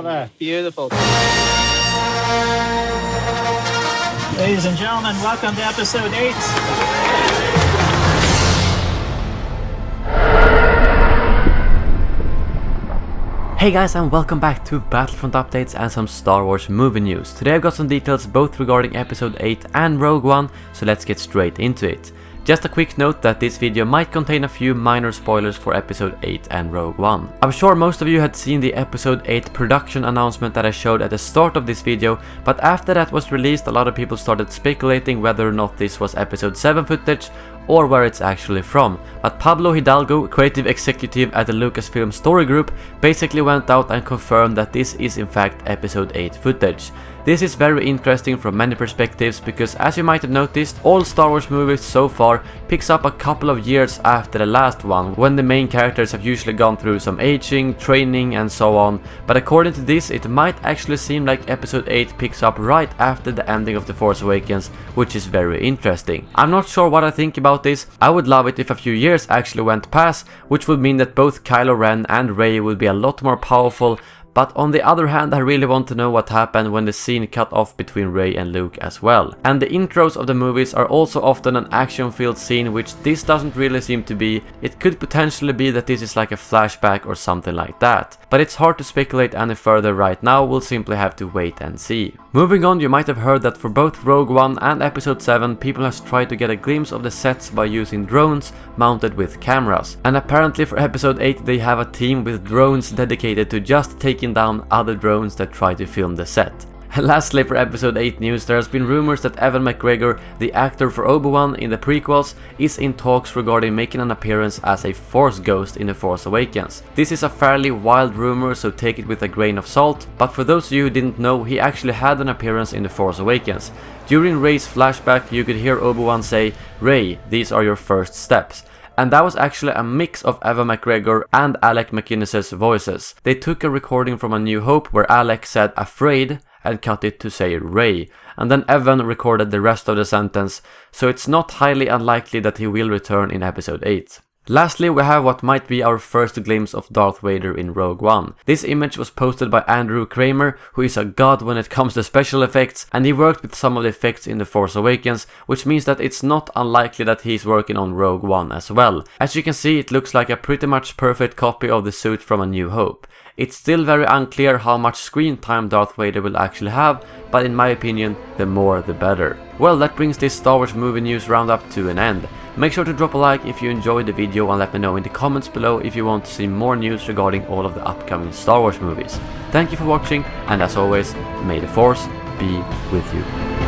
out there. Beautiful. Ladies and gentlemen, welcome to episode 8. Hey guys, and welcome back to Battlefront updates and some Star Wars movie news. Today I've got some details both regarding episode 8 and Rogue One, so let's get straight into it. Just a quick note that this video might contain a few minor spoilers for episode 8 and Rogue One. I'm sure most of you had seen the episode 8 production announcement that I showed at the start of this video, but after that was released a lot of people started speculating whether or not this was episode 7 footage or where it's actually from. But Pablo Hidalgo, creative executive at the Lucasfilm Story Group, basically went out and confirmed that this is in fact episode 8 footage. This is very interesting from many perspectives because, as you might have noticed, all Star Wars movies so far picks up a couple of years after the last one, when the main characters have usually gone through some aging, training and so on, but according to this it might actually seem like episode 8 picks up right after the ending of The Force Awakens, which is very interesting. I'm not sure what I think about this. I would love it if a few years actually went past, which would mean that both Kylo Ren and Rey would be a lot more powerful. But on the other hand, I really want to know what happened when the scene cut off between Rey and Luke as well. And the intros of the movies are also often an action-filled scene, which this doesn't really seem to be. It could potentially be that this is like a flashback or something like that. But it's hard to speculate any further right now, we'll simply have to wait and see. Moving on, you might have heard that for both Rogue One and episode 7, people have tried to get a glimpse of the sets by using drones mounted with cameras. And apparently for episode 8 they have a team with drones dedicated to just taking down other drones that try to film the set. And lastly, for episode 8 news, there has been rumors that Ewan McGregor, the actor for Obi-wan in the prequels, is in talks regarding making an appearance as a Force ghost in The Force Awakens. This is a fairly wild rumor, so take it with a grain of salt, but for those of you who didn't know, he actually had an appearance in The Force Awakens. During Rey's flashback, you could hear Obi-Wan say, "Rey, these are your first steps." And that was actually a mix of Ewan McGregor and Alec McInnes's voices. They took a recording from A New Hope where Alec said "afraid" and cut it to say Rey, and then Ewan recorded the rest of the sentence, so it's not highly unlikely that he will return in episode 8. Lastly, we have what might be our first glimpse of Darth Vader in Rogue One. This image was posted by Andrew Kramer, who is a god when it comes to special effects, and he worked with some of the effects in The Force Awakens, which means that it's not unlikely that he's working on Rogue One as well. As you can see, it looks like a pretty much perfect copy of the suit from A New Hope. It's still very unclear how much screen time Darth Vader will actually have, but in my opinion, the more the better. Well, that brings this Star Wars movie news roundup to an end. Make sure to drop a like if you enjoyed the video and let me know in the comments below if you want to see more news regarding all of the upcoming Star Wars movies. Thank you for watching, and as always, may the Force be with you.